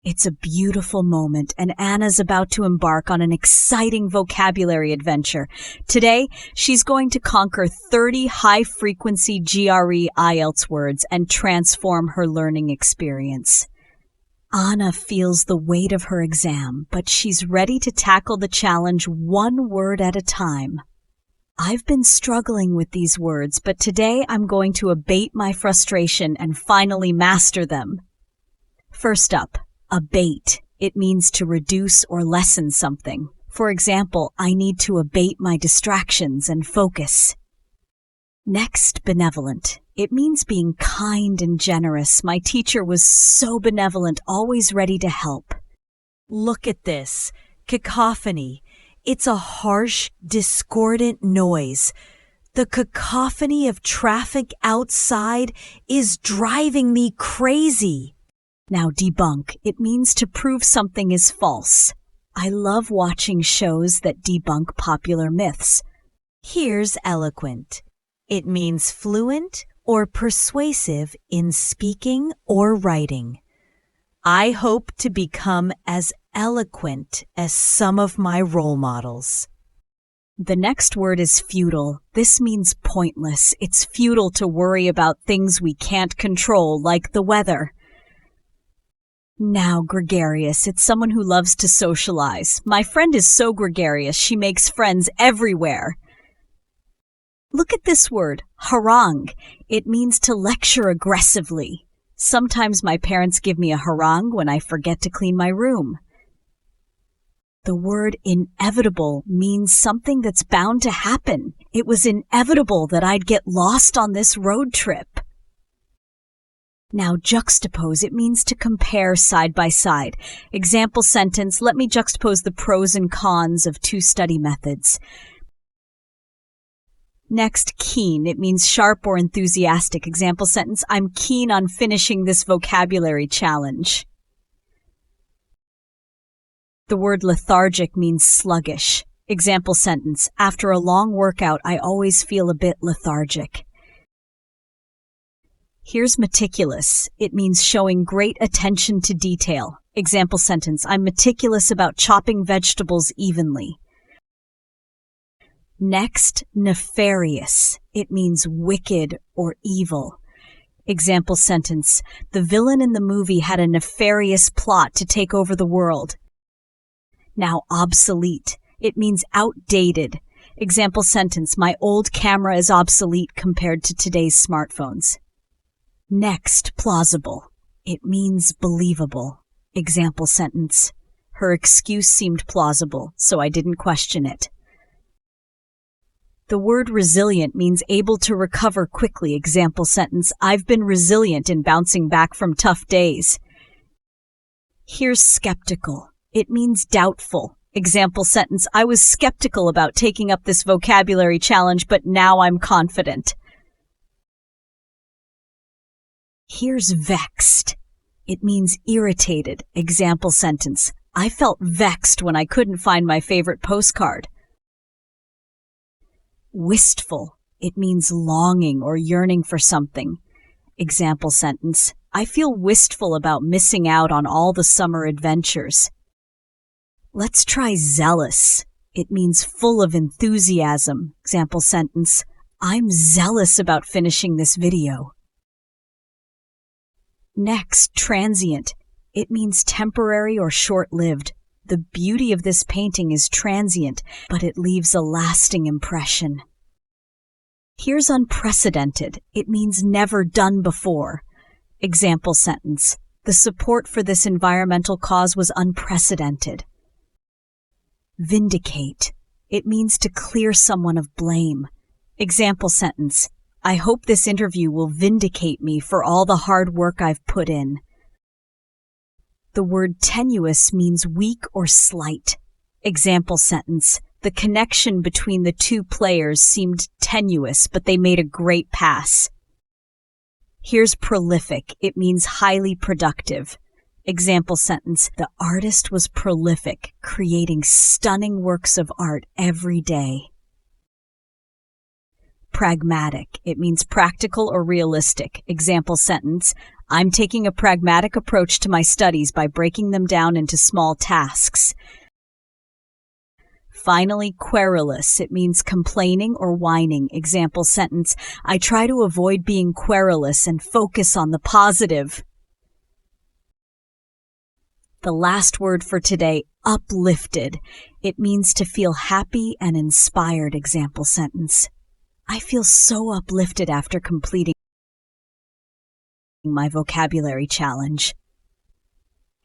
It's a beautiful moment, and Anna's about to embark on an exciting vocabulary adventure. Today, she's going to conquer 30 high-frequency GRE IELTS words and transform her learning experience. Anna feels the weight of her exam, but she's ready to tackle the challenge one word at a time. I've been struggling with these words, but today I'm going to abate my frustration and finally master them. First up, abate. It means to reduce or lessen something. For example, I need to abate my distractions and focus. Next, benevolent. It means being kind and generous. My teacher was so benevolent, always ready to help. Look at this. Cacophony. It's a harsh, discordant noise. The cacophony of traffic outside is driving me crazy. Now, debunk. It means to prove something is false. I love watching shows that debunk popular myths. Here's eloquent. It means fluent or persuasive in speaking or writing. I hope to become as eloquent as some of my role models. The next word is futile. This means pointless. It's futile to worry about things we can't control, like the weather. Now, gregarious. It's someone who loves to socialize. My friend is so gregarious, she makes friends everywhere. Look at this word, harangue. It means to lecture aggressively. Sometimes my parents give me a harangue when I forget to clean my room. The word inevitable means something that's bound to happen. It was inevitable that I'd get lost on this road trip. Now, juxtapose. It means to compare side by side. Example sentence, let me juxtapose the pros and cons of two study methods. Next, keen. It means sharp or enthusiastic. Example sentence, I'm keen on finishing this vocabulary challenge. The word lethargic means sluggish. Example sentence, after a long workout, I always feel a bit lethargic. Here's meticulous. It means showing great attention to detail. Example sentence, I'm meticulous about chopping vegetables evenly. Next, nefarious. It means wicked or evil. Example sentence, the villain in the movie had a nefarious plot to take over the world. Now, obsolete. It means outdated. Example sentence, my old camera is obsolete compared to today's smartphones. Next, plausible. It means believable. Example sentence, her excuse seemed plausible, so I didn't question it. The word resilient means able to recover quickly. Example sentence, I've been resilient in bouncing back from tough days. Here's skeptical. It means doubtful. Example sentence, I was skeptical about taking up this vocabulary challenge, but now I'm confident. Here's vexed. It means irritated. Example sentence, I felt vexed when I couldn't find my favorite postcard. Wistful. It means longing or yearning for something. Example sentence, I feel wistful about missing out on all the summer adventures. Let's try zealous. It means full of enthusiasm. Example sentence, I'm zealous about finishing this video. Next, transient. It means temporary or short-lived. The beauty of this painting is transient, but it leaves a lasting impression. Here's unprecedented. It means never done before. Example sentence, the support for this environmental cause was unprecedented. Vindicate. It means to clear someone of blame. Example sentence, I hope this interview will vindicate me for all the hard work I've put in. The word tenuous means weak or slight. Example sentence, the connection between the two players seemed tenuous, but they made a great pass. Here's prolific. It means highly productive. Example sentence, the artist was prolific, creating stunning works of art every day. Pragmatic. It means practical or realistic. Example sentence, I'm taking a pragmatic approach to my studies by breaking them down into small tasks. Finally, querulous. It means complaining or whining. Example sentence, I try to avoid being querulous and focus on the positive. The last word for today, uplifted. It means to feel happy and inspired. Example sentence, I feel so uplifted after completing my vocabulary challenge.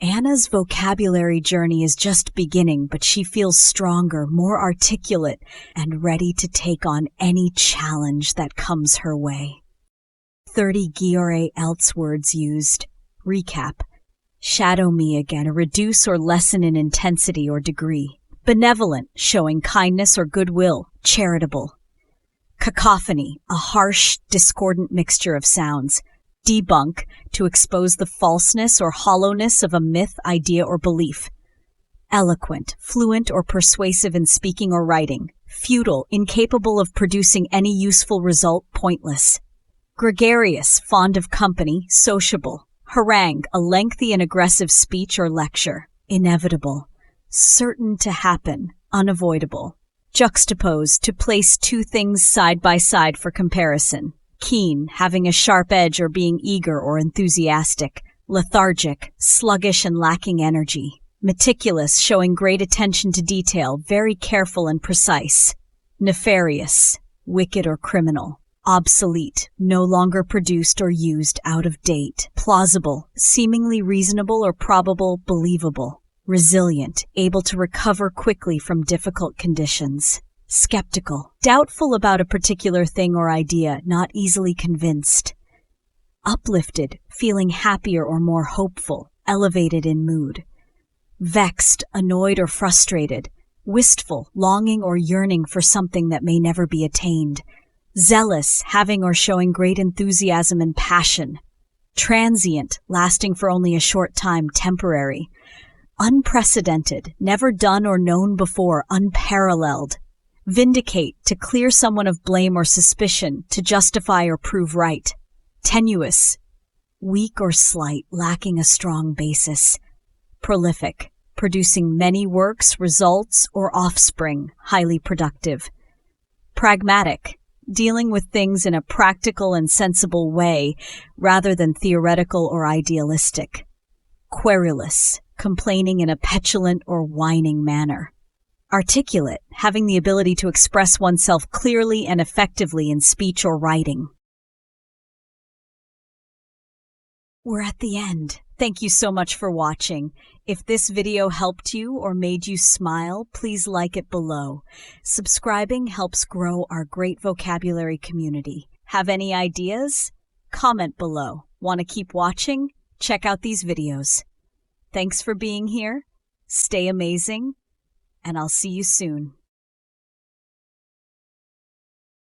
Anna's vocabulary journey is just beginning, but she feels stronger, more articulate, and ready to take on any challenge that comes her way. 30 GRE IELTS words used. Recap. Shadow me again, reduce or lessen in intensity or degree. Benevolent, showing kindness or goodwill, charitable. Cacophony, a harsh, discordant mixture of sounds. Debunk, to expose the falseness or hollowness of a myth, idea, or belief. Eloquent, fluent or persuasive in speaking or writing. Futile, incapable of producing any useful result, pointless. Gregarious, fond of company, sociable. Harangue, a lengthy and aggressive speech or lecture. Inevitable, certain to happen, unavoidable. Juxtapose, to place two things side by side for comparison. Keen, having a sharp edge or being eager or enthusiastic. Lethargic, sluggish and lacking energy. Meticulous, showing great attention to detail, very careful and precise. Nefarious, wicked or criminal. Obsolete, no longer produced or used, out of date. Plausible, seemingly reasonable or probable, believable. Resilient, able to recover quickly from difficult conditions. Skeptical, doubtful about a particular thing or idea, not easily convinced. Uplifted, feeling happier or more hopeful, elevated in mood. Vexed, annoyed or frustrated. Wistful, longing or yearning for something that may never be attained. Zealous, having or showing great enthusiasm and passion. Transient, lasting for only a short time, temporary. Unprecedented, never done or known before, unparalleled. Vindicate, to clear someone of blame or suspicion, to justify or prove right. Tenuous, weak or slight, lacking a strong basis. Prolific, producing many works, results, or offspring, highly productive. Pragmatic, dealing with things in a practical and sensible way rather than theoretical or idealistic. Querulous, complaining in a petulant or whining manner. Articulate, having the ability to express oneself clearly and effectively in speech or writing. We're at the end. Thank you so much for watching. If this video helped you or made you smile, please like it below. Subscribing helps grow our great vocabulary community. Have any ideas? Comment below. Want to keep watching? Check out these videos. Thanks for being here. Stay amazing, and I'll see you soon.